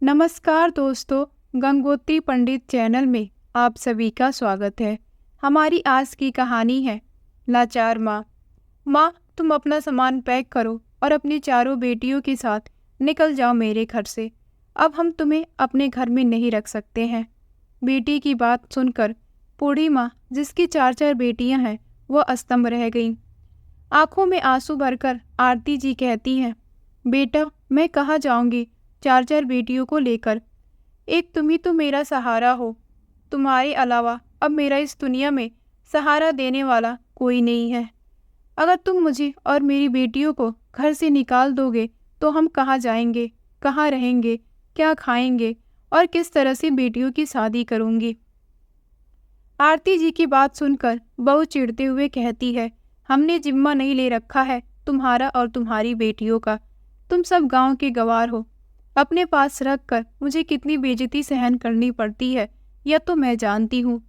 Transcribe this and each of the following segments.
नमस्कार दोस्तों, गंगोत्री पंडित चैनल में आप सभी का स्वागत है। हमारी आज की कहानी है लाचार माँ। माँ, तुम अपना सामान पैक करो और अपनी चारों बेटियों के साथ निकल जाओ मेरे घर से। अब हम तुम्हें अपने घर में नहीं रख सकते हैं। बेटी की बात सुनकर बूढ़ी माँ, जिसकी चार चार बेटियां हैं, वह अस्तंभ रह गईं। आंखों में आंसू भरकर आरती जी कहती हैं, बेटा मैं कहाँ जाऊंगी चार चार बेटियों को लेकर। एक तुम ही तो मेरा सहारा हो। तुम्हारे अलावा अब मेरा इस दुनिया में सहारा देने वाला कोई नहीं है। अगर तुम मुझे और मेरी बेटियों को घर से निकाल दोगे तो हम कहाँ जाएंगे, कहाँ रहेंगे, क्या खाएंगे और किस तरह से बेटियों की शादी करूंगी। आरती जी की बात सुनकर बहू चिढ़ते हुए कहती है, हमने जिम्मा नहीं ले रखा है तुम्हारा और तुम्हारी बेटियों का। तुम सब गांव के गवार हो। अपने पास रखकर मुझे कितनी बेइज्जती सहन करनी पड़ती है यह तो मैं जानती हूँ।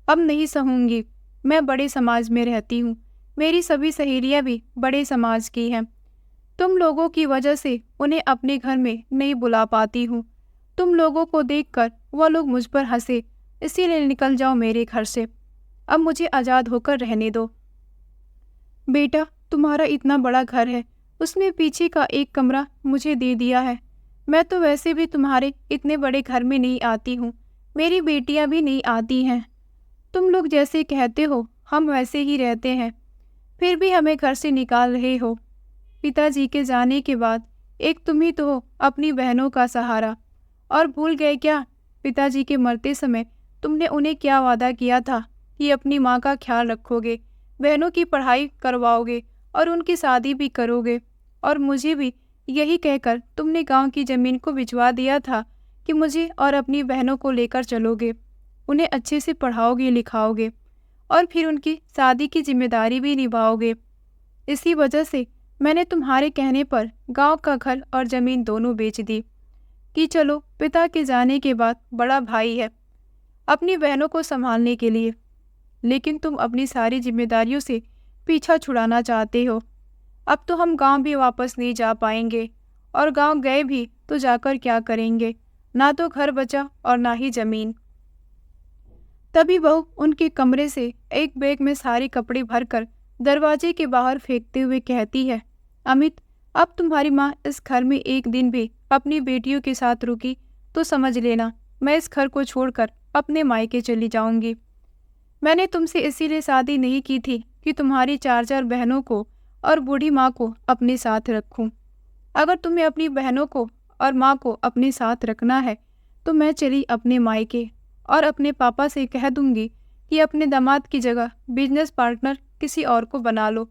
अब नहीं सहूंगी। मैं बड़े समाज में रहती हूँ। मेरी सभी सहेलियाँ भी बड़े समाज की हैं। तुम लोगों की वजह से उन्हें अपने घर में नहीं बुला पाती हूँ। तुम लोगों को देखकर वह लोग मुझ पर हंसे, इसीलिए निकल जाओ मेरे घर से। अब मुझे आज़ाद होकर रहने दो। बेटा, तुम्हारा इतना बड़ा घर है, उसमें पीछे का एक कमरा मुझे दे दिया है। मैं तो वैसे भी तुम्हारे इतने बड़े घर में नहीं आती हूँ। मेरी बेटियां भी नहीं आती हैं। तुम लोग जैसे कहते हो हम वैसे ही रहते हैं, फिर भी हमें घर से निकाल रहे हो। पिताजी के जाने के बाद एक तुम ही तो हो अपनी बहनों का सहारा। और भूल गए क्या, पिताजी के मरते समय तुमने उन्हें क्या वादा किया था कि अपनी माँ का ख्याल रखोगे, बहनों की पढ़ाई करवाओगे और उनकी शादी भी करोगे। और मुझे भी यही कहकर तुमने गांव की ज़मीन को भिजवा दिया था कि मुझे और अपनी बहनों को लेकर चलोगे, उन्हें अच्छे से पढ़ाओगे लिखाओगे और फिर उनकी शादी की जिम्मेदारी भी निभाओगे। इसी वजह से मैंने तुम्हारे कहने पर गांव का घर और ज़मीन दोनों बेच दी कि चलो पिता के जाने के बाद बड़ा भाई है अपनी बहनों को संभालने के लिए। लेकिन तुम अपनी सारी जिम्मेदारियों से पीछा छुड़ाना चाहते हो। अब तो हम गांव भी वापस नहीं जा पाएंगे, और गांव गए भी तो जाकर क्या करेंगे, ना तो घर बचा और ना ही जमीन। तभी बहू उनके कमरे से एक बैग में सारे कपड़े भरकर दरवाजे के बाहर फेंकते हुए कहती है, अमित, अब तुम्हारी माँ इस घर में एक दिन भी अपनी बेटियों के साथ रुकी तो समझ लेना मैं इस घर को छोड़कर अपने मायके चली जाऊंगी। मैंने तुमसे इसीलिए शादी नहीं की थी कि तुम्हारी चार चार बहनों को और बूढ़ी माँ को अपने साथ रखूं। अगर तुम्हें अपनी बहनों को और माँ को अपने साथ रखना है तो मैं चली अपने मायके और अपने पापा से कह दूंगी कि अपने दामाद की जगह बिजनेस पार्टनर किसी और को बना लो।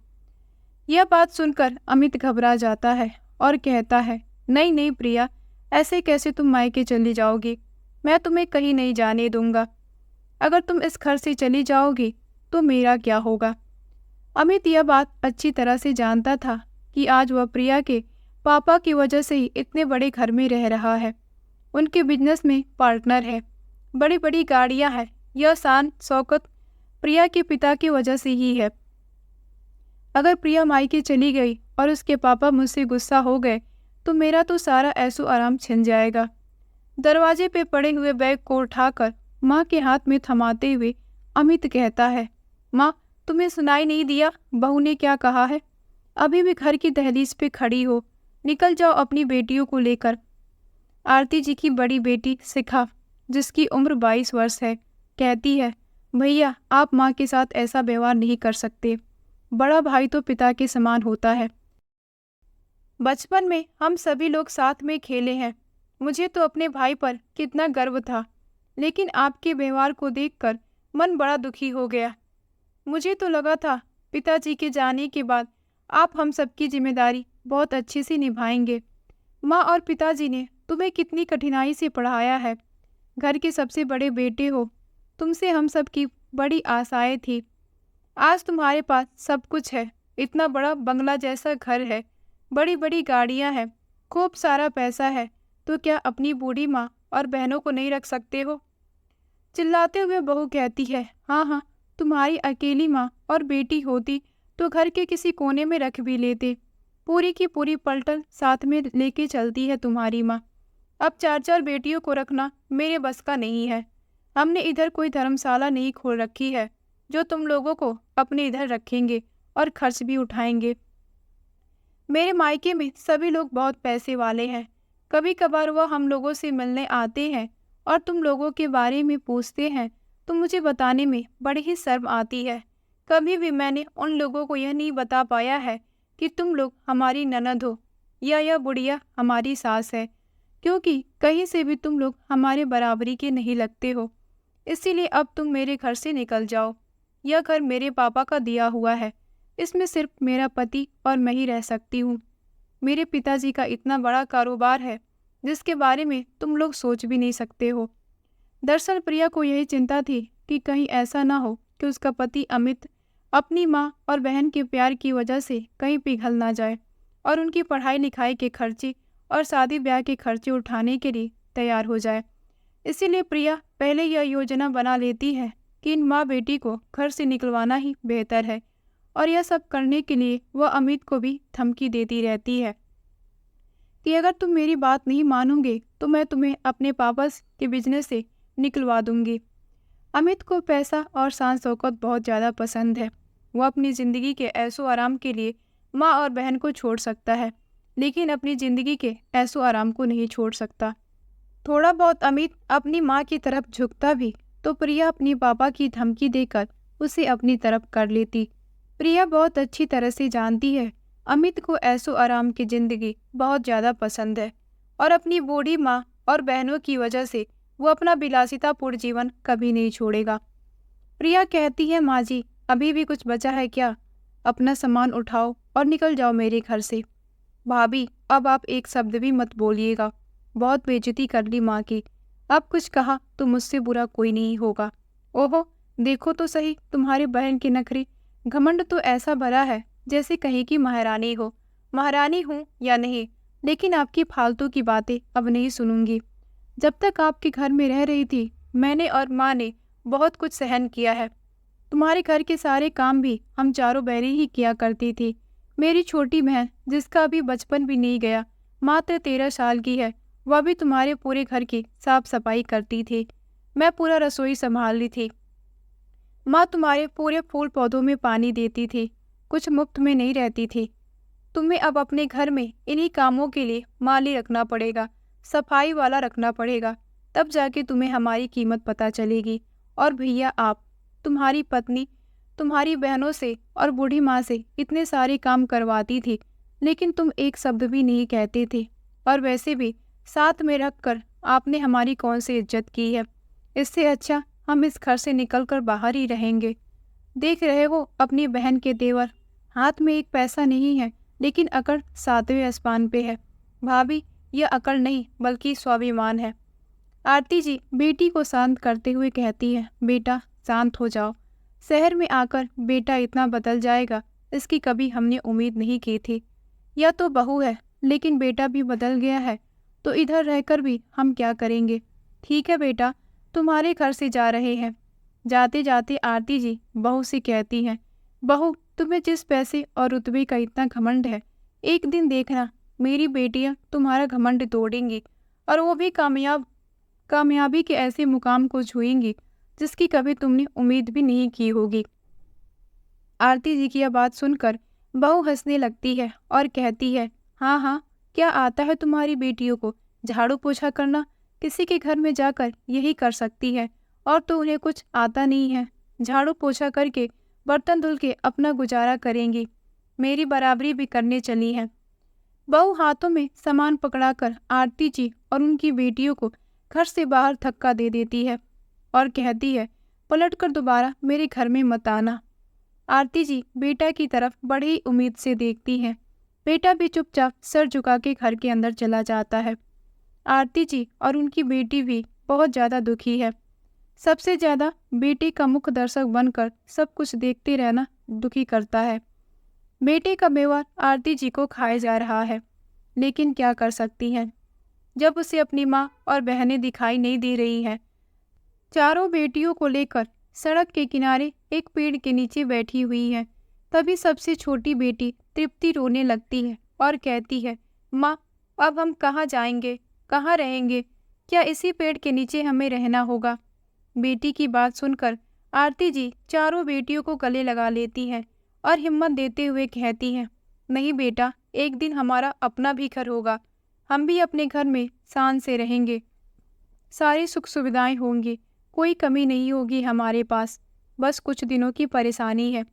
यह बात सुनकर अमित घबरा जाता है और कहता है, नहीं नहीं प्रिया, ऐसे कैसे तुम मायके चली जाओगी। मैं तुम्हें कहीं नहीं जाने दूंगा। अगर तुम इस घर से चली जाओगी तो मेरा क्या होगा। अमित यह बात अच्छी तरह से जानता था कि आज वह प्रिया के पापा की वजह से ही इतने बड़े घर में रह रहा है। उनके बिजनेस में पार्टनर है, बड़ी बड़ी गाड़ियां हैं। यह शान शौकत प्रिया के पिता की वजह से ही है। अगर प्रिया मायके चली गई और उसके पापा मुझसे गुस्सा हो गए तो मेरा तो सारा ऐशो आराम छिन जाएगा। दरवाजे पे पड़े हुए बैग को उठाकर माँ के हाथ में थमाते हुए अमित कहता है, माँ, तुम्हें सुनाई नहीं दिया बहू ने क्या कहा है? अभी भी घर की दहलीज पे खड़ी हो, निकल जाओ अपनी बेटियों को लेकर। आरती जी की बड़ी बेटी शिखा, जिसकी उम्र 22 वर्ष है, कहती है, भैया आप माँ के साथ ऐसा व्यवहार नहीं कर सकते। बड़ा भाई तो पिता के समान होता है। बचपन में हम सभी लोग साथ में खेले हैं। मुझे तो अपने भाई पर कितना गर्व था, लेकिन आपके व्यवहार को देखकर मन बड़ा दुखी हो गया। मुझे तो लगा था पिताजी के जाने के बाद आप हम सबकी जिम्मेदारी बहुत अच्छे से निभाएंगे। माँ और पिताजी ने तुम्हें कितनी कठिनाई से पढ़ाया है। घर के सबसे बड़े बेटे हो, तुमसे हम सबकी बड़ी आशाएं थी। आज तुम्हारे पास सब कुछ है, इतना बड़ा बंगला जैसा घर है, बड़ी बड़ी गाड़ियाँ हैं, खूब सारा पैसा है, तो क्या अपनी बूढ़ी माँ और बहनों को नहीं रख सकते हो? चिल्लाते हुए बहू कहती है, हाँ हाँ, तुम्हारी अकेली माँ और बेटी होती तो घर के किसी कोने में रख भी लेते। पूरी की पूरी पलटन साथ में लेके चलती है तुम्हारी माँ। अब 4-4 बेटियों को रखना मेरे बस का नहीं है। हमने इधर कोई धर्मशाला नहीं खोल रखी है जो तुम लोगों को अपने इधर रखेंगे और खर्च भी उठाएंगे। मेरे मायके में सभी लोग बहुत पैसे वाले हैं। कभी कभार वह हम लोगों से मिलने आते हैं और तुम लोगों के बारे में पूछते हैं तो मुझे बताने में बड़ी ही शर्म आती है। कभी भी मैंने उन लोगों को यह नहीं बता पाया है कि तुम लोग हमारी ननद हो या यह बुढ़िया हमारी सास है, क्योंकि कहीं से भी तुम लोग हमारे बराबरी के नहीं लगते हो। इसीलिए अब तुम मेरे घर से निकल जाओ। यह घर मेरे पापा का दिया हुआ है। इसमें सिर्फ मेरा पति और मैं ही रह सकती हूँ। मेरे पिताजी का इतना बड़ा कारोबार है जिसके बारे में तुम लोग सोच भी नहीं सकते हो। दरअसल प्रिया को यही चिंता थी कि कहीं ऐसा ना हो कि उसका पति अमित अपनी माँ और बहन के प्यार की वजह से कहीं पिघल ना जाए और उनकी पढ़ाई लिखाई के खर्चे और शादी ब्याह के खर्चे उठाने के लिए तैयार हो जाए। इसीलिए प्रिया पहले यह योजना बना लेती है कि इन माँ बेटी को घर से निकलवाना ही बेहतर है, और यह सब करने के लिए वह अमित को भी धमकी देती रहती है कि अगर तुम मेरी बात नहीं मानोगे तो मैं तुम्हें अपने पापा के बिजनेस से निकलवा दूंगी। अमित को पैसा और शान शौकत बहुत ज़्यादा पसंद है। वह अपनी ज़िंदगी के ऐशो आराम के लिए माँ और बहन को छोड़ सकता है, लेकिन अपनी ज़िंदगी के ऐशो आराम को नहीं छोड़ सकता। थोड़ा बहुत अमित अपनी माँ की तरफ झुकता भी तो प्रिया अपनी पापा की धमकी देकर उसे अपनी तरफ कर लेती। प्रिया बहुत अच्छी तरह से जानती है अमित को ऐशो आराम की ज़िंदगी बहुत ज़्यादा पसंद है और अपनी बूढ़ी माँ और बहनों की वजह से वो अपना विलासितापूर्ण जीवन कभी नहीं छोड़ेगा। प्रिया कहती है, माँ जी अभी भी कुछ बचा है क्या? अपना सामान उठाओ और निकल जाओ मेरे घर से। भाभी अब आप एक शब्द भी मत बोलिएगा, बहुत बेइज्जती कर ली माँ की। अब कुछ कहा तो मुझसे बुरा कोई नहीं होगा। ओहो देखो तो सही तुम्हारी बहन की नखरी, घमंड तो ऐसा भरा है जैसे कहीं की महारानी हो। महारानी हूँ या नहीं, लेकिन आपकी फालतू की बातें अब नहीं सुनूंगी। जब तक आपके घर में रह रही थी मैंने और माँ ने बहुत कुछ सहन किया है। तुम्हारे घर के सारे काम भी हम चारों बहनें ही किया करती थी। मेरी छोटी बहन जिसका अभी बचपन भी नहीं गया, मात्र 13 साल की है, वह भी तुम्हारे पूरे घर की साफ सफाई करती थी। मैं पूरा रसोई संभाल ली थी। माँ तुम्हारे पूरे फूल पौधों में पानी देती थी, कुछ मुफ्त में नहीं रहती थी। तुम्हें अब अपने घर में इन्हीं कामों के लिए माली रखना पड़ेगा, सफाई वाला रखना पड़ेगा, तब जाके तुम्हें हमारी कीमत पता चलेगी। और भैया आप, तुम्हारी पत्नी तुम्हारी बहनों से और बूढ़ी माँ से इतने सारे काम करवाती थी, लेकिन तुम एक शब्द भी नहीं कहते थे। और वैसे भी साथ में रख कर आपने हमारी कौन सी इज्जत की है। इससे अच्छा हम इस घर से निकल कर बाहर ही रहेंगे। देख रहे हो अपनी बहन के तेवर, हाथ में एक पैसा नहीं है लेकिन अकड़ 7वें आसमान पे है। भाभी यह अकड़ नहीं बल्कि स्वाभिमान है। आरती जी बेटी को शांत करते हुए कहती है, बेटा शांत हो जाओ। शहर में आकर बेटा इतना बदल जाएगा इसकी कभी हमने उम्मीद नहीं की थी। यह तो बहू है लेकिन बेटा भी बदल गया है, तो इधर रहकर भी हम क्या करेंगे। ठीक है बेटा तुम्हारे घर से जा रहे हैं। जाते जाते आरती जी बहू से कहती हैं, बहू तुम्हें जिस पैसे और रुतबे का इतना घमंड है, एक दिन देखना मेरी बेटियां तुम्हारा घमंड तोड़ेंगी और वो भी कामयाबी के ऐसे मुकाम को छुएंगी जिसकी कभी तुमने उम्मीद भी नहीं की होगी। आरती जी की यह बात सुनकर बहू हंसने लगती है और कहती है, हाँ हाँ क्या आता है तुम्हारी बेटियों को झाड़ू पोछा करना, किसी के घर में जाकर यही कर सकती है, और तो उन्हें कुछ आता नहीं है। झाड़ू पोछा करके बर्तन धुल के अपना गुजारा करेंगी, मेरी बराबरी भी करने चली है। बहू हाथों में सामान पकड़ाकर आरती जी और उनकी बेटियों को घर से बाहर धक्का दे देती है और कहती है, पलटकर दोबारा मेरे घर में मत आना। आरती जी बेटा की तरफ बड़ी उम्मीद से देखती हैं। बेटा भी चुपचाप सर झुका के घर के अंदर चला जाता है। आरती जी और उनकी बेटी भी बहुत ज़्यादा दुखी है। सबसे ज़्यादा बेटे का मुख्य दर्शक बनकर सब कुछ देखते रहना दुखी करता है। बेटे का व्यवहार आरती जी को खाया जा रहा है, लेकिन क्या कर सकती हैं जब उसे अपनी माँ और बहनें दिखाई नहीं दे रही हैं। चारों बेटियों को लेकर सड़क के किनारे एक पेड़ के नीचे बैठी हुई है। तभी सबसे छोटी बेटी तृप्ति रोने लगती है और कहती है, माँ अब हम कहाँ जाएंगे, कहाँ रहेंगे? क्या इसी पेड़ के नीचे हमें रहना होगा? बेटी की बात सुनकर आरती जी चारों बेटियों को गले लगा लेती है और हिम्मत देते हुए कहती है, नहीं बेटा, एक दिन हमारा अपना भी घर होगा। हम भी अपने घर में शान से रहेंगे। सारी सुख सुविधाएं होंगी, कोई कमी नहीं होगी हमारे पास। बस कुछ दिनों की परेशानी है,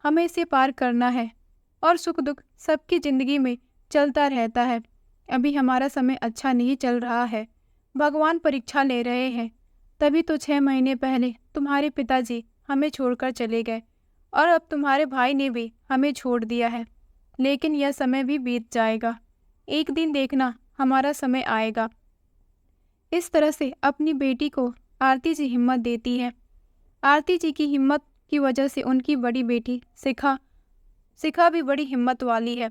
हमें इसे पार करना है और सुख दुख सबकी जिंदगी में चलता रहता है। अभी हमारा समय अच्छा नहीं चल रहा है, भगवान परीक्षा ले रहे हैं। तभी तो 6 महीने पहले तुम्हारे पिताजी हमें छोड़कर चले गए और अब तुम्हारे भाई ने भी हमें छोड़ दिया है। लेकिन यह समय भी बीत जाएगा, एक दिन देखना हमारा समय आएगा। इस तरह से अपनी बेटी को आरती जी हिम्मत देती है। आरती जी की हिम्मत की वजह से उनकी बड़ी बेटी शिखा भी बड़ी हिम्मत वाली है।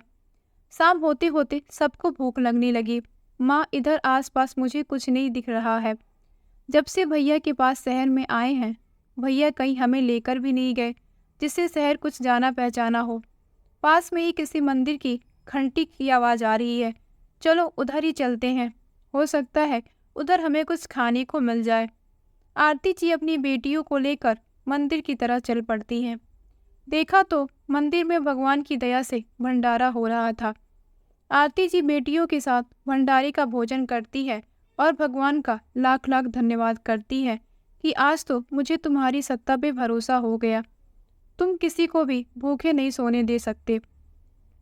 शाम होते होते सबको भूख लगने लगी। माँ, इधर आसपास मुझे कुछ नहीं दिख रहा है। जब से भैया के पास शहर में आए हैं, भैया कहीं हमें लेकर भी नहीं गए जिससे शहर कुछ जाना पहचाना हो। पास में ही किसी मंदिर की घंटी की आवाज़ आ रही है, चलो उधर ही चलते हैं, हो सकता है उधर हमें कुछ खाने को मिल जाए। आरती जी अपनी बेटियों को लेकर मंदिर की तरह चल पड़ती हैं। देखा तो मंदिर में भगवान की दया से भंडारा हो रहा था। आरती जी बेटियों के साथ भंडारे का भोजन करती है और भगवान का लाख लाख धन्यवाद करती है कि आज तो मुझे तुम्हारी सत्ता पे भरोसा हो गया। तुम किसी को भी भूखे नहीं सोने दे सकते।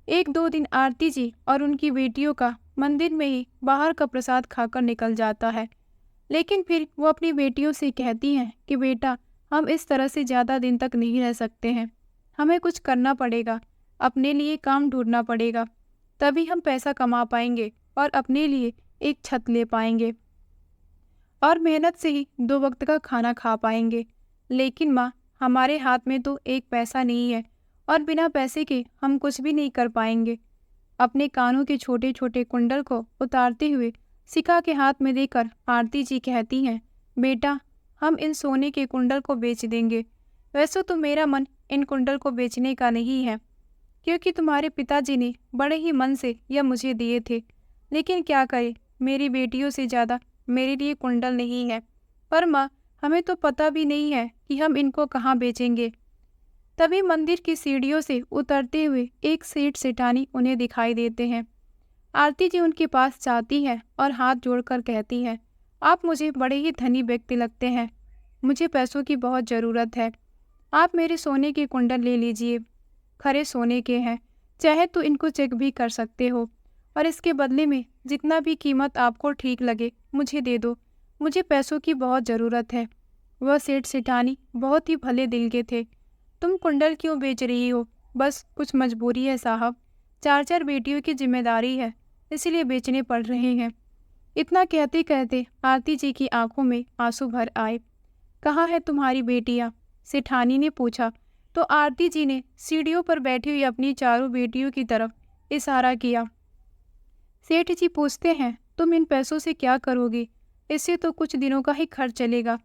1-2 दिन आरती जी और उनकी बेटियों का मंदिर में ही बाहर का प्रसाद खाकर निकल जाता है। लेकिन फिर वो अपनी बेटियों से कहती हैं कि बेटा, हम इस तरह से ज़्यादा दिन तक नहीं रह सकते हैं, हमें कुछ करना पड़ेगा, अपने लिए काम ढूंढना पड़ेगा, तभी हम पैसा कमा पाएंगे और अपने लिए एक छत ले पाएंगे और मेहनत से ही 2 वक्त का खाना खा पाएंगे। लेकिन माँ, हमारे हाथ में तो एक पैसा नहीं है और बिना पैसे के हम कुछ भी नहीं कर पाएंगे। अपने कानों के छोटे छोटे कुंडल को उतारते हुए शिखा के हाथ में देकर आरती जी कहती हैं, बेटा, हम इन सोने के कुंडल को बेच देंगे। वैसे तो मेरा मन इन कुंडल को बेचने का नहीं है, क्योंकि तुम्हारे पिताजी ने बड़े ही मन से यह मुझे दिए थे। लेकिन क्या करें, मेरी बेटियों से ज़्यादा मेरे लिए कुंडल नहीं है। पर माँ, हमें तो पता भी नहीं है कि हम इनको कहाँ बेचेंगे। तभी मंदिर की सीढ़ियों से उतरते हुए एक सेठ सेठानी उन्हें दिखाई देते हैं। आरती जी उनके पास जाती है और हाथ जोड़कर कहती है, आप मुझे बड़े ही धनी व्यक्ति लगते हैं, मुझे पैसों की बहुत ज़रूरत है। आप मेरे सोने के कुंडल ले लीजिए, खरे सोने के हैं, चाहे तो इनको चेक भी कर सकते हो और इसके बदले में जितना भी कीमत आपको ठीक लगे मुझे दे दो, मुझे पैसों की बहुत ज़रूरत है। वह सेठ सेठानी बहुत ही भले दिल के थे। तुम कुंडल क्यों बेच रही हो? बस कुछ मजबूरी है साहब, 4 बेटियों की जिम्मेदारी है, इसलिए बेचने पड़ रहे हैं। इतना कहते कहते आरती जी की आंखों में आंसू भर आए। कहाँ है तुम्हारी बेटियाँ? सेठानी ने पूछा तो आरती जी ने सीढ़ियों पर बैठी हुई अपनी 4 बेटियों की तरफ इशारा किया। सेठ जी पूछते हैं, तुम इन पैसों से क्या करोगी? इससे तो कुछ दिनों का ही खर्च चलेगा।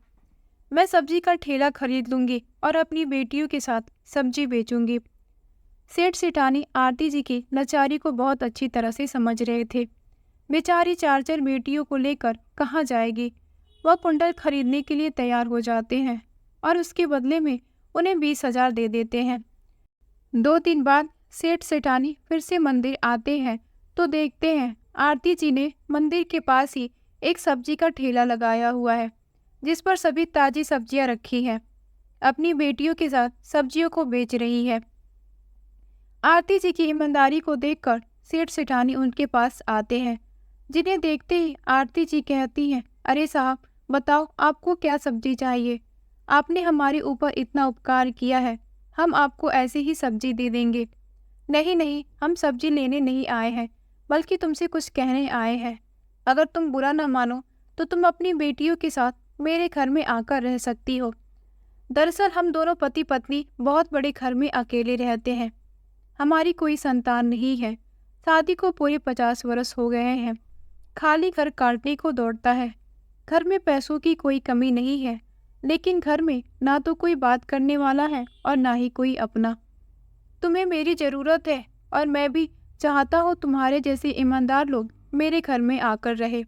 मैं सब्जी का ठेला खरीद लूंगी और अपनी बेटियों के साथ सब्जी बेचूंगी। सेठ सेठानी आरती जी की लाचारी को बहुत अच्छी तरह से समझ रहे थे। बेचारी 4 बेटियों को लेकर कहाँ जाएगी। वह कुंडल खरीदने के लिए तैयार हो जाते हैं और उसके बदले में उन्हें 20,000 दे देते हैं। 2 दिन बाद सेठ सेठानी फिर से मंदिर आते हैं तो देखते हैं आरती जी ने मंदिर के पास ही एक सब्जी का ठेला लगाया हुआ है, जिस पर सभी ताजी सब्जियां रखी हैं। अपनी बेटियों के साथ सब्जियों को बेच रही है। आरती जी की ईमानदारी को देखकर सेठ सेठानी उनके पास आते हैं, जिन्हें देखते ही आरती जी कहती हैं, अरे साहब, बताओ आपको क्या सब्जी चाहिए? आपने हमारे ऊपर इतना उपकार किया है, हम आपको ऐसे ही सब्जी दे देंगे। नहीं नहीं, हम सब्जी लेने नहीं आए हैं, बल्कि तुमसे कुछ कहने आए हैं। अगर तुम बुरा न मानो तो तुम अपनी बेटियों के साथ मेरे घर में आकर रह सकती हो। दरअसल हम दोनों पति पत्नी बहुत बड़े घर में अकेले रहते हैं। हमारी कोई संतान नहीं है। शादी को पूरे 50 वर्ष हो गए हैं। खाली घर काटने को दौड़ता है। घर में पैसों की कोई कमी नहीं है, लेकिन घर में ना तो कोई बात करने वाला है और ना ही कोई अपना। तुम्हें मेरी ज़रूरत है और मैं भी चाहता हूँ तुम्हारे जैसे ईमानदार लोग मेरे घर में आकर रहे।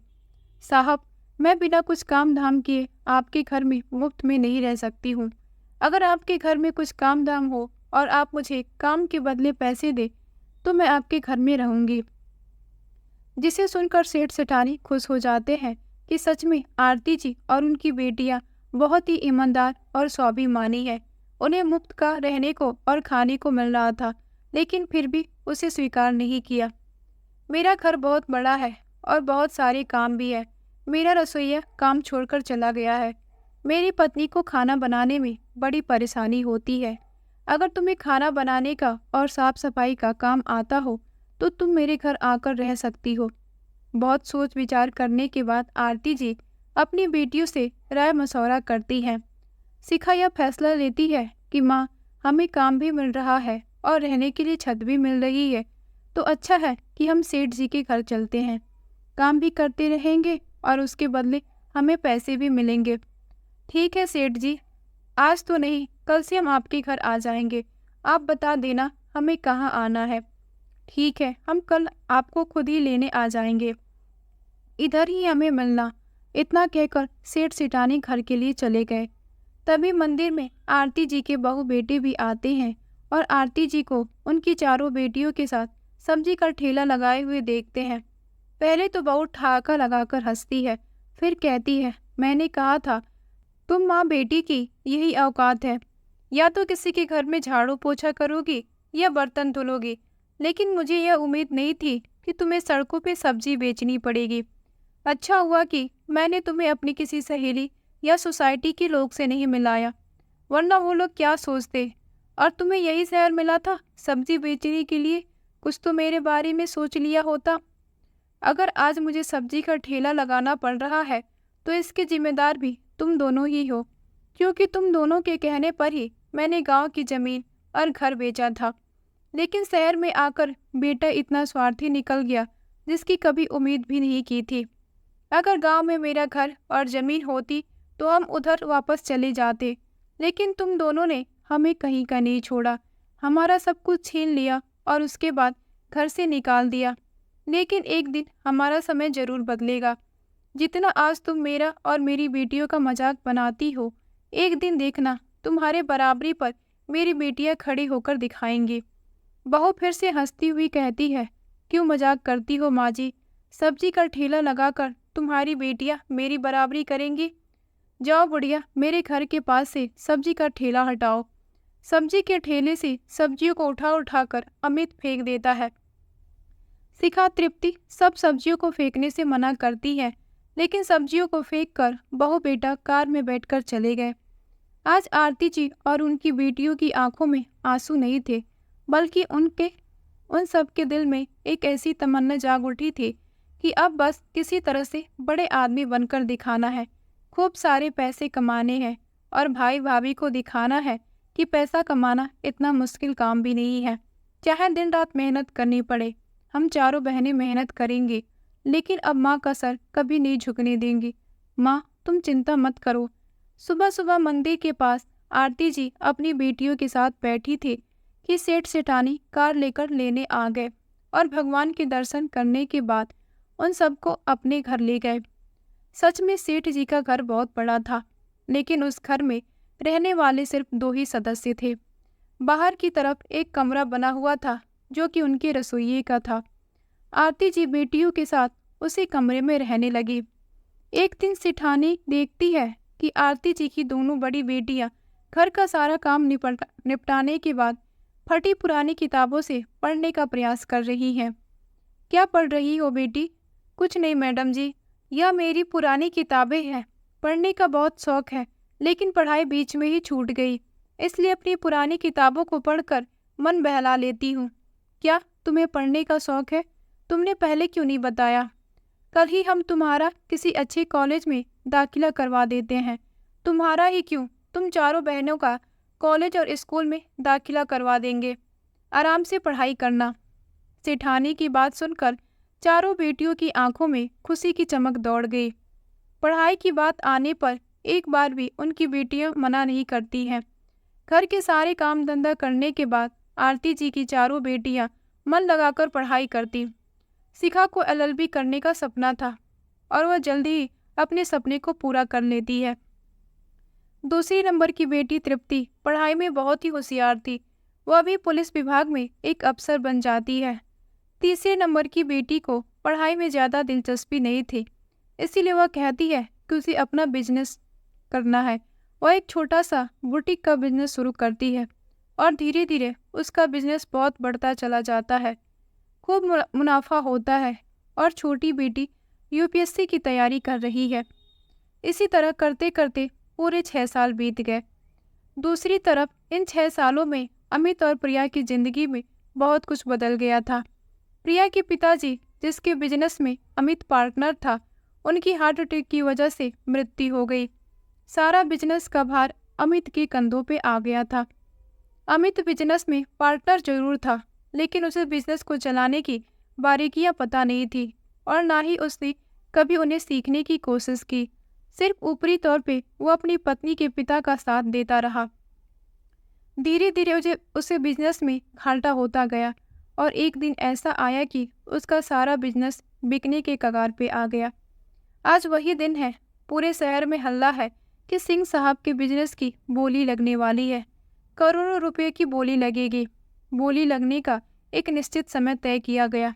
साहब, मैं बिना कुछ काम धाम किए आपके घर में मुफ्त में नहीं रह सकती हूँ। अगर आपके घर में कुछ काम धाम हो और आप मुझे काम के बदले पैसे दे तो मैं आपके घर में रहूंगी। जिसे सुनकर सेठ सेठानी खुश हो जाते हैं कि सच में आरती जी और उनकी बेटियां बहुत ही ईमानदार और स्वाभिमानी है। उन्हें मुफ्त का रहने को और खाने को मिल रहा था, लेकिन फिर भी उसे स्वीकार नहीं किया। मेरा घर बहुत बड़ा है और बहुत सारे काम भी है। मेरा रसोइया काम छोड़कर चला गया है। मेरी पत्नी को खाना बनाने में बड़ी परेशानी होती है। अगर तुम्हें खाना बनाने का और साफ सफाई का काम आता हो तो तुम मेरे घर आकर रह सकती हो। बहुत सोच विचार करने के बाद आरती जी अपनी बेटियों से राय मशवरा करती हैं। शिखा यह फैसला लेती है कि माँ, हमें काम भी मिल रहा है और रहने के लिए छत भी मिल रही है, तो अच्छा है कि हम सेठ जी के घर चलते हैं। काम भी करते रहेंगे और उसके बदले हमें पैसे भी मिलेंगे। ठीक है सेठ जी, आज तो नहीं, कल से हम आपके घर आ जाएंगे। आप बता देना हमें कहाँ आना है। ठीक है, हम कल आपको खुद ही लेने आ जाएंगे। इधर ही हमें मिलना। इतना कहकर सेठ सेठानी घर के लिए चले गए। तभी मंदिर में आरती जी के बहू बेटे भी आते हैं और आरती जी को उनकी चारों बेटियों के साथ सब्जी का ठेला लगाए हुए देखते हैं। पहले तो बहू ठहाका लगाकर हंसती है, फिर कहती है, मैंने कहा था तुम माँ बेटी की यही औकात है, या तो किसी के घर में झाड़ू पोछा करोगी या बर्तन धुलोगी, लेकिन मुझे यह उम्मीद नहीं थी कि तुम्हें सड़कों पे सब्जी बेचनी पड़ेगी। अच्छा हुआ कि मैंने तुम्हें अपनी किसी सहेली या सोसाइटी के लोग से नहीं मिलाया, वरना वो लोग क्या सोचते। और तुम्हें यही शहर मिला था सब्जी बेचने के लिए, कुछ तो मेरे बारे में सोच लिया होता। अगर आज मुझे सब्जी का ठेला लगाना पड़ रहा है तो इसके जिम्मेदार भी तुम दोनों ही हो, क्योंकि तुम दोनों के कहने पर ही मैंने गांव की जमीन और घर बेचा था। लेकिन शहर में आकर बेटा इतना स्वार्थी निकल गया जिसकी कभी उम्मीद भी नहीं की थी। अगर गांव में मेरा घर और जमीन होती तो हम उधर वापस चले जाते, लेकिन तुम दोनों ने हमें कहीं का नहीं छोड़ा। हमारा सब कुछ छीन लिया और उसके बाद घर से निकाल दिया। लेकिन एक दिन हमारा समय जरूर बदलेगा। जितना आज तुम मेरा और मेरी बेटियों का मजाक बनाती हो, एक दिन देखना तुम्हारे बराबरी पर मेरी बेटियां खड़ी होकर दिखाएंगी। बहू फिर से हंसती हुई कहती है, क्यों मजाक करती हो माँ जी? सब्जी का ठेला लगाकर तुम्हारी बेटियां मेरी बराबरी करेंगी? जाओ बुढ़िया, मेरे घर के पास से सब्जी का ठेला हटाओ। सब्जी के ठेले से सब्जियों को उठा उठा कर अमित फेंक देता है। शिखा तृप्ति सब सब्जियों को फेंकने से मना करती है, लेकिन सब्जियों को फेंककर बहू बेटा कार में बैठकर चले गए। आज आरती जी और उनकी बेटियों की आंखों में आंसू नहीं थे, बल्कि उन सब के दिल में एक ऐसी तमन्ना जाग उठी थी कि अब बस किसी तरह से बड़े आदमी बनकर दिखाना है, खूब सारे पैसे कमाने हैं और भाई भाभी को दिखाना है कि पैसा कमाना इतना मुश्किल काम भी नहीं है। चाहे दिन रात मेहनत करनी पड़े, हम चारों बहनें मेहनत करेंगी, लेकिन अब माँ का सर कभी नहीं झुकने देंगी। माँ, तुम चिंता मत करो। सुबह सुबह मंदिर के पास आरती जी अपनी बेटियों के साथ बैठी थी कि सेठ सेठानी कार लेकर लेने आ गए और भगवान के दर्शन करने के बाद उन सबको अपने घर ले गए। सच में सेठ जी का घर बहुत बड़ा था, लेकिन उस घर में रहने वाले सिर्फ 2 ही सदस्य थे। बाहर की तरफ एक कमरा बना हुआ था जो कि उनके रसोइये का था। आरती जी बेटियों के साथ उसी कमरे में रहने लगी। एक दिन सेठानी देखती है कि आरती जी की दोनों बड़ी बेटियां घर का सारा काम निपटाने के बाद फटी पुरानी किताबों से पढ़ने का प्रयास कर रही हैं। क्या पढ़ रही हो बेटी? कुछ नहीं मैडम जी, यह मेरी पुरानी किताबें हैं। पढ़ने का बहुत शौक है, लेकिन पढ़ाई बीच में ही छूट गई, इसलिए अपनी पुरानी किताबों को पढ़कर मन बहला लेती हूँ। क्या तुम्हें पढ़ने का शौक है? तुमने पहले क्यों नहीं बताया? कल ही हम तुम्हारा किसी अच्छे कॉलेज में दाखिला करवा देते हैं। तुम्हारा ही क्यों, तुम चारों बहनों का कॉलेज और स्कूल में दाखिला करवा देंगे। आराम से पढ़ाई करना। सेठानी की बात सुनकर चारों बेटियों की आंखों में खुशी की चमक दौड़ गई। पढ़ाई की बात आने पर एक बार भी उनकी बेटियां मना नहीं करती हैं। घर के सारे काम धंधा करने के बाद आरती जी की चारों बेटियां मन लगाकर पढ़ाई करती। शिखा को एलएलबी करने का सपना था और वह जल्दी ही अपने सपने को पूरा कर लेती है। दूसरी नंबर की बेटी तृप्ति पढ़ाई में बहुत ही होशियार थी। वह भी पुलिस विभाग में एक अफसर बन जाती है। तीसरे नंबर की बेटी को पढ़ाई में ज़्यादा दिलचस्पी नहीं थी, इसीलिए वह कहती है कि उसे अपना बिजनेस करना है। वह एक छोटा सा बुटीक का बिजनेस शुरू करती है और धीरे धीरे उसका बिजनेस बहुत बढ़ता चला जाता है। खूब मुनाफा होता है और छोटी बेटी यूपीएससी की तैयारी कर रही है। इसी तरह करते करते पूरे 6 साल बीत गए। दूसरी तरफ इन 6 सालों में अमित और प्रिया की जिंदगी में बहुत कुछ बदल गया था। प्रिया के पिताजी, जिसके बिजनेस में अमित पार्टनर था, उनकी हार्ट अटैक की वजह से मृत्यु हो गई। सारा बिजनेस का भार अमित के कंधों पे आ गया था। अमित बिजनेस में पार्टनर जरूर था, लेकिन उसे बिजनेस को चलाने की बारीकियां पता नहीं थी और ना ही उसने कभी उन्हें सीखने की कोशिश की। सिर्फ ऊपरी तौर पे वो अपनी पत्नी के पिता का साथ देता रहा। धीरे धीरे उसे बिजनेस में घाटा होता गया और एक दिन ऐसा आया कि उसका सारा बिजनेस बिकने के कगार पे आ गया। आज वही दिन है। पूरे शहर में हल्ला है कि सिंह साहब के बिजनेस की बोली लगने वाली है। करोड़ों रुपए की बोली लगेगी। बोली लगने का एक निश्चित समय तय किया गया।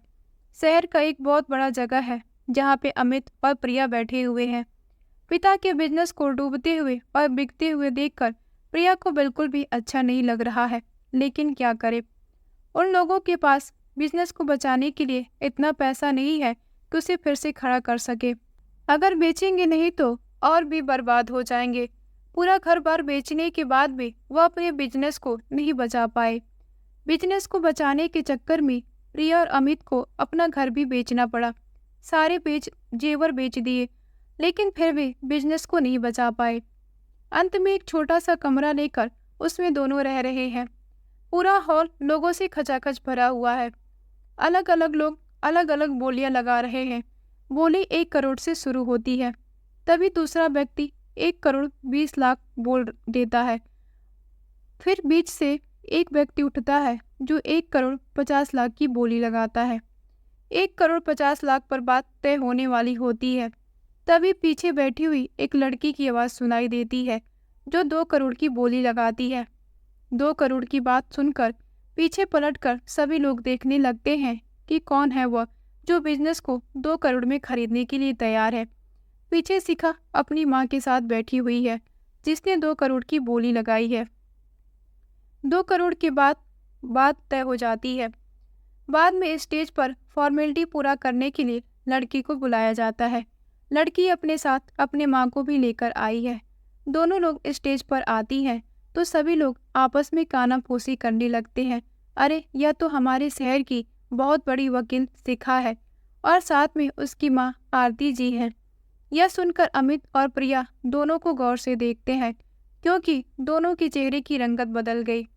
शहर का एक बहुत बड़ा जगह है जहाँ पे अमित और प्रिया बैठे हुए हैं। पिता के बिजनेस को डूबते हुए और बिकते हुए देखकर प्रिया को बिल्कुल भी अच्छा नहीं लग रहा है, लेकिन क्या करे। उन लोगों के पास बिजनेस को बचाने के लिए इतना पैसा नहीं है कि उसे फिर से खड़ा कर सके। अगर बेचेंगे नहीं तो और भी बर्बाद हो जाएंगे। पूरा घर बार बेचने के बाद भी वह अपने बिजनेस को नहीं बचा पाए। बिजनेस को बचाने के चक्कर में प्रिया और अमित को अपना घर भी बेचना पड़ा। सारे जेवर बेच दिए, लेकिन फिर भी बिजनेस को नहीं बचा पाए। अंत में एक छोटा सा कमरा लेकर उसमें दोनों रह रहे हैं। पूरा हॉल लोगों से खचाखच भरा हुआ है। अलग अलग लोग अलग अलग बोलियां लगा रहे हैं। बोली 1 करोड़ से शुरू होती है। तभी दूसरा व्यक्ति 1 करोड़ 20 लाख बोल देता है। फिर बीच से एक व्यक्ति उठता है जो 1 करोड़ 50 लाख की बोली लगाता है। 1 करोड़ 50 लाख पर बात तय होने वाली होती है। तभी पीछे बैठी हुई एक लड़की की आवाज़ सुनाई देती है जो 2 करोड़ की बोली लगाती है। 2 करोड़ की बात सुनकर पीछे पलटकर सभी लोग देखने लगते हैं कि कौन है वह जो बिजनेस को 2 करोड़ में खरीदने के लिए तैयार है। पीछे शिखा अपनी माँ के साथ बैठी हुई है जिसने 2 करोड़ की बोली लगाई है। 2 करोड़ के बाद बात तय हो जाती है। बाद में स्टेज पर फॉर्मेलिटी पूरा करने के लिए लड़की को बुलाया जाता है। लड़की अपने साथ अपने माँ को भी लेकर आई है। दोनों लोग स्टेज पर आती हैं तो सभी लोग आपस में कानाफूसी करने लगते हैं। अरे, यह तो हमारे शहर की बहुत बड़ी वकील शिखा है और साथ में उसकी माँ आरती जी है। यह सुनकर अमित और प्रिया दोनों को गौर से देखते हैं क्योंकि दोनों के चेहरे की रंगत बदल गई।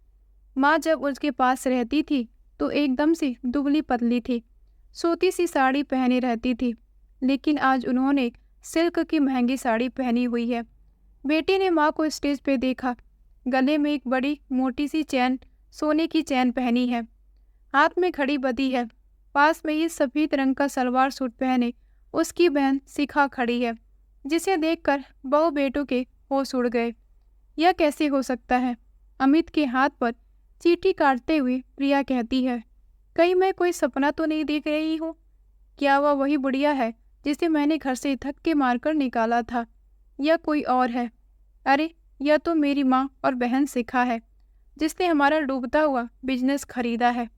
माँ जब उसके पास रहती थी तो एकदम से दुबली पतली थी, सूती सी साड़ी पहने रहती थी, लेकिन आज उन्होंने सिल्क की महंगी साड़ी पहनी हुई है। बेटी ने माँ को स्टेज पे देखा। गले में एक बड़ी मोटी सी चैन, सोने की चैन पहनी है। हाथ में घड़ी बंधी है। पास में ही सफ़ेद रंग का सलवार सूट पहने उसकी बहन शिखा खड़ी है, जिसे देखकर बहू बेटों के होश उड़ गए। यह कैसे हो सकता है? अमित के हाथ पर चीटी काटते हुए प्रिया कहती है, कहीं मैं कोई सपना तो नहीं देख रही हूँ? क्या वह वही बुढ़िया है जिसे मैंने घर से धक्के मारकर निकाला था, या कोई और है? अरे, यह तो मेरी माँ और बहन शिखा है जिसने हमारा डूबता हुआ बिजनेस खरीदा है।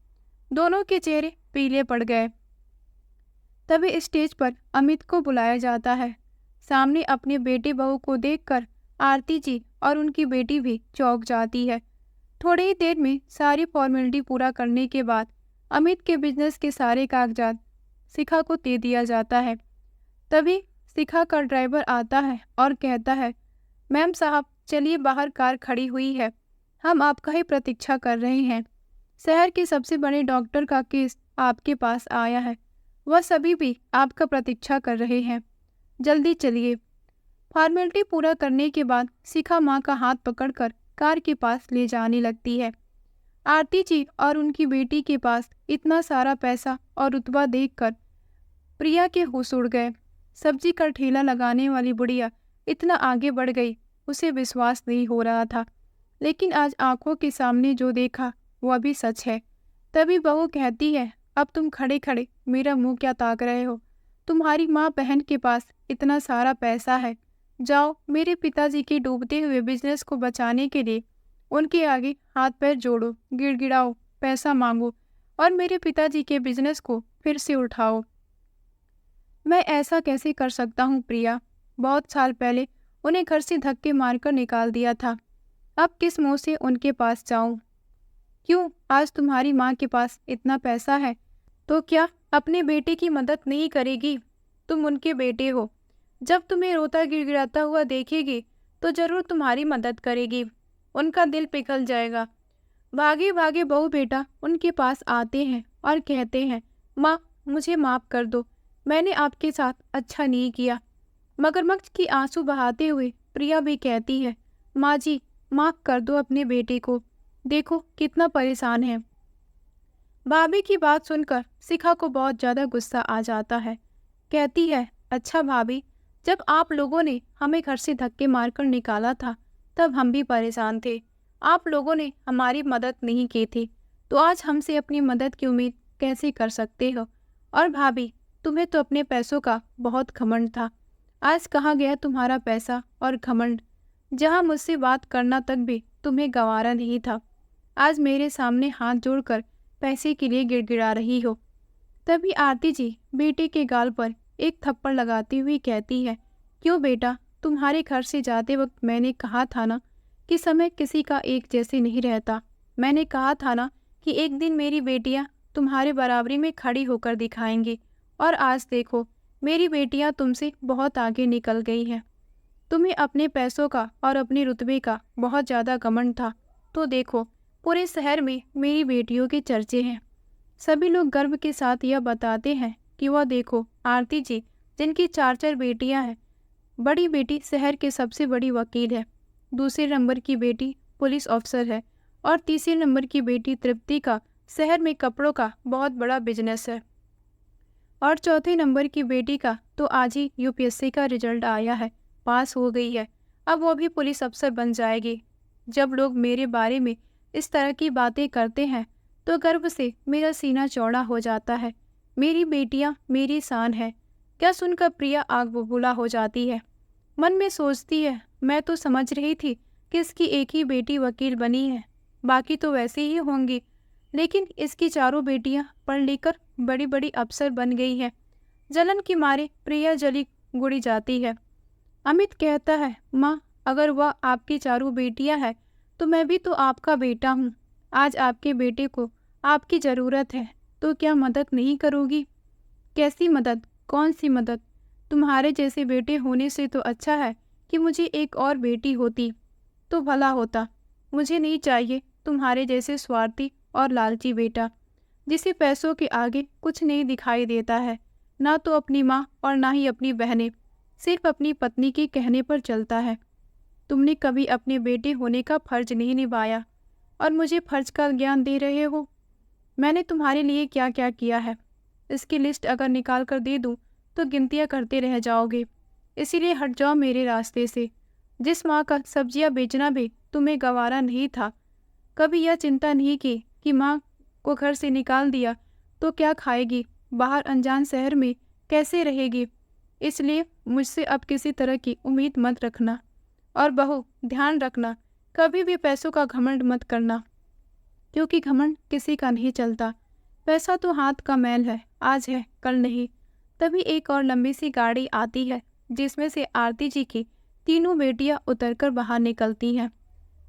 दोनों के चेहरे पीले पड़ गए। तभी स्टेज पर अमित को बुलाया जाता है। सामने अपने बेटे बहू को देखकर आरती जी और उनकी बेटी भी चौंक जाती है। थोड़ी ही देर में सारी फॉर्मेलिटी पूरा करने के बाद अमित के बिजनेस के सारे कागजात शिखा को दे दिया जाता है। तभी शिखा का ड्राइवर आता है और कहता है, मैम साहब, चलिए, बाहर कार खड़ी हुई है, हम आपका ही प्रतीक्षा कर रहे हैं। शहर के सबसे बड़े डॉक्टर का केस आपके पास आया है, वह सभी भी आपका प्रतीक्षा कर रहे हैं, जल्दी चलिए। फॉर्मेलिटी पूरा करने के बाद शिखा माँ का हाथ पकड़कर कार के पास ले जाने लगती है। आरती जी और उनकी बेटी के पास इतना सारा पैसा और रुतबा देखकर प्रिया के होश उड़ गए। सब्जी का ठेला लगाने वाली बुढ़िया इतना आगे बढ़ गई, उसे विश्वास नहीं हो रहा था। लेकिन आज आंखों के सामने जो देखा वह भी सच है। तभी बहू कहती है, अब तुम खड़े खड़े मेरा मुंह क्या ताक रहे हो? तुम्हारी माँ बहन के पास इतना सारा पैसा है, जाओ मेरे पिताजी के डूबते हुए बिजनेस को बचाने के लिए उनके आगे हाथ पैर जोड़ो, गिड़गिड़ाओ, पैसा मांगो और मेरे पिताजी के बिजनेस को फिर से उठाओ। मैं ऐसा कैसे कर सकता हूँ प्रिया? बहुत साल पहले उन्हें घर से धक्के मारकर निकाल दिया था। अब किस मुंह से उनके पास जाऊं? क्यों, आज तुम्हारी माँ के पास इतना पैसा है तो क्या अपने बेटे की मदद नहीं करेगी? तुम उनके बेटे हो, जब तुम्हें रोता गिड़गिड़ाता हुआ देखेगी तो जरूर तुम्हारी मदद करेगी। उनका दिल पिघल जाएगा। भागे भागे बहू बेटा उनके पास आते हैं और कहते हैं, माँ मुझे माफ कर दो, मैंने आपके साथ अच्छा नहीं किया। मगरमच्छ की आंसू बहाते हुए प्रिया भी कहती है, माँ जी माफ कर दो अपने बेटे को, देखो कितना परेशान है। भाभी की बात सुनकर शिखा को बहुत ज्यादा गुस्सा आ जाता है। कहती है, अच्छा भाभी, जब आप लोगों ने हमें घर से धक्के मारकर निकाला था तब हम भी परेशान थे। आप लोगों ने हमारी मदद नहीं की थी तो आज हमसे अपनी मदद की उम्मीद कैसे कर सकते हो? और भाभी, तुम्हें तो अपने पैसों का बहुत घमंड था। आज कहाँ गया तुम्हारा पैसा और घमंड? जहाँ मुझसे बात करना तक भी तुम्हें गंवारा नहीं था, आज मेरे सामने हाथ जोड़कर पैसे के लिए गिड़गिड़ा रही हो। तभी आरती जी बेटे के गाल पर एक थप्पड़ लगाती हुई कहती है, क्यों बेटा, तुम्हारे घर से जाते वक्त मैंने कहा था ना कि समय किसी का एक जैसे नहीं रहता। मैंने कहा था ना कि एक दिन मेरी बेटियां तुम्हारे बराबरी में खड़ी होकर दिखाएंगी। और आज देखो, मेरी बेटियां तुमसे बहुत आगे निकल गई हैं। तुम्हें अपने पैसों का और अपने रुतबे का बहुत ज़्यादा घमंड था, तो देखो पूरे शहर में मेरी बेटियों के चर्चे हैं। सभी लोग गर्व के साथ यह बताते हैं कि वह देखो आरती जी, जिनकी 4 बेटियां हैं। बड़ी बेटी शहर के सबसे बड़ी वकील है, दूसरे नंबर की बेटी पुलिस अफसर है और तीसरे नंबर की बेटी तृप्ति का शहर में कपड़ों का बहुत बड़ा बिजनेस है। और चौथे नंबर की बेटी का तो आज ही यूपीएससी का रिजल्ट आया है, पास हो गई है, अब वो भी पुलिस अफसर बन जाएगी। जब लोग मेरे बारे में इस तरह की बातें करते हैं तो गर्व से मेरा सीना चौड़ा हो जाता है। मेरी बेटियां मेरी शान है। क्या सुनकर प्रिया आग बबूला हो जाती है। मन में सोचती है, मैं तो समझ रही थी कि इसकी एक ही बेटी वकील बनी है, बाकी तो वैसे ही होंगी, लेकिन इसकी 4 बेटियां पढ़ लिखकर बड़ी बड़ी अफसर बन गई हैं। जलन की मारे प्रिया जली गुड़ी जाती है। अमित कहता है, माँ अगर वह आपकी 4 बेटियां हैं तो मैं भी तो आपका बेटा हूँ। आज आपके बेटे को आपकी ज़रूरत है तो क्या मदद नहीं करोगी? कैसी मदद? कौन सी मदद? तुम्हारे जैसे बेटे होने से तो अच्छा है कि मुझे एक और बेटी होती तो भला होता। मुझे नहीं चाहिए तुम्हारे जैसे स्वार्थी और लालची बेटा, जिसे पैसों के आगे कुछ नहीं दिखाई देता है, ना तो अपनी माँ और ना ही अपनी बहनें, सिर्फ अपनी पत्नी के कहने पर चलता है। तुमने कभी अपने बेटे होने का फर्ज नहीं निभाया और मुझे फर्ज का ज्ञान दे रहे हो। मैंने तुम्हारे लिए क्या क्या किया है, इसकी लिस्ट अगर निकाल कर दे दूं तो गिनतियां करते रह जाओगे। इसीलिए हट जाओ मेरे रास्ते से। जिस माँ का सब्जियां बेचना भी तुम्हें गंवारा नहीं था, कभी यह चिंता नहीं की कि माँ को घर से निकाल दिया तो क्या खाएगी, बाहर अनजान शहर में कैसे रहेगी। इसलिए मुझसे अब किसी तरह की उम्मीद मत रखना। और बहू, ध्यान रखना, कभी भी पैसों का घमंड मत करना, क्योंकि घमंड किसी का नहीं चलता। पैसा तो हाथ का मैल है, आज है कल नहीं। तभी एक और लंबी सी गाड़ी आती है जिसमें से आरती जी की 3 बेटियां उतरकर बाहर निकलती हैं।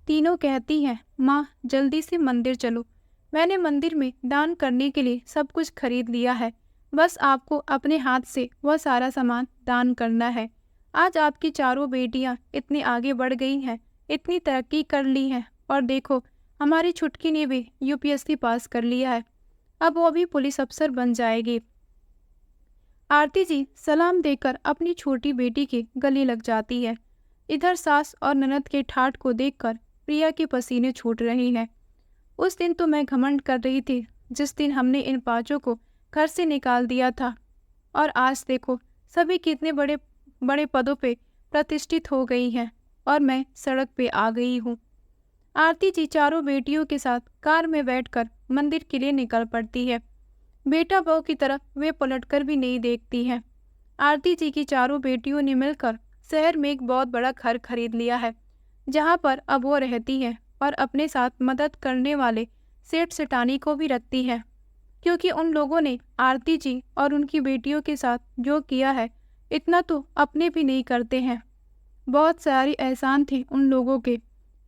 तीनों कहती हैं, माँ जल्दी से मंदिर चलो, मैंने मंदिर में दान करने के लिए सब कुछ खरीद लिया है, बस आपको अपने हाथ से वह सारा सामान दान करना है। आज आपकी 4 बेटियां इतनी आगे बढ़ गई हैं, इतनी तरक्की कर ली है, और देखो हमारी छुटकी ने भी यूपीएससी पास कर लिया है, अब वो भी पुलिस अफसर बन जाएगी। आरती जी सलाम देकर अपनी छोटी बेटी के गले लग जाती है। इधर सास और ननद के ठाठ को देखकर प्रिया के पसीने छूट रहे हैं। उस दिन तो मैं घमंड कर रही थी जिस दिन हमने इन 5 को घर से निकाल दिया था, और आज देखो सभी कितने बड़े बड़े पदों पे प्रतिष्ठित हो गई हैं और मैं सड़क पे आ गई हूँ। आरती जी चारों बेटियों के साथ कार में बैठकर मंदिर के लिए निकल पड़ती है। बेटा बहू की तरफ वे पलटकर भी नहीं देखती हैं। आरती जी की चारों बेटियों ने मिलकर शहर में एक बहुत बड़ा घर खरीद लिया है, जहाँ पर अब वो रहती है और अपने साथ मदद करने वाले सेठ सेठानी को भी रखती है, क्योंकि उन लोगों ने आरती जी और उनकी बेटियों के साथ जो किया है, इतना तो अपने भी नहीं करते हैं। बहुत सारी एहसान थे उन लोगों के,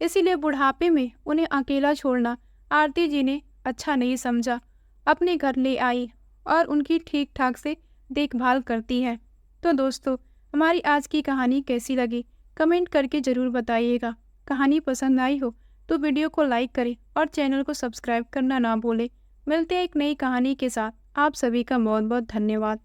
इसीलिए बुढ़ापे में उन्हें अकेला छोड़ना आरती जी ने अच्छा नहीं समझा। अपने घर ले आई और उनकी ठीक ठाक से देखभाल करती है। तो दोस्तों, हमारी आज की कहानी कैसी लगी कमेंट करके ज़रूर बताइएगा। कहानी पसंद आई हो तो वीडियो को लाइक करें और चैनल को सब्सक्राइब करना ना भूलें। मिलते हैं एक नई कहानी के साथ। आप सभी का बहुत बहुत धन्यवाद।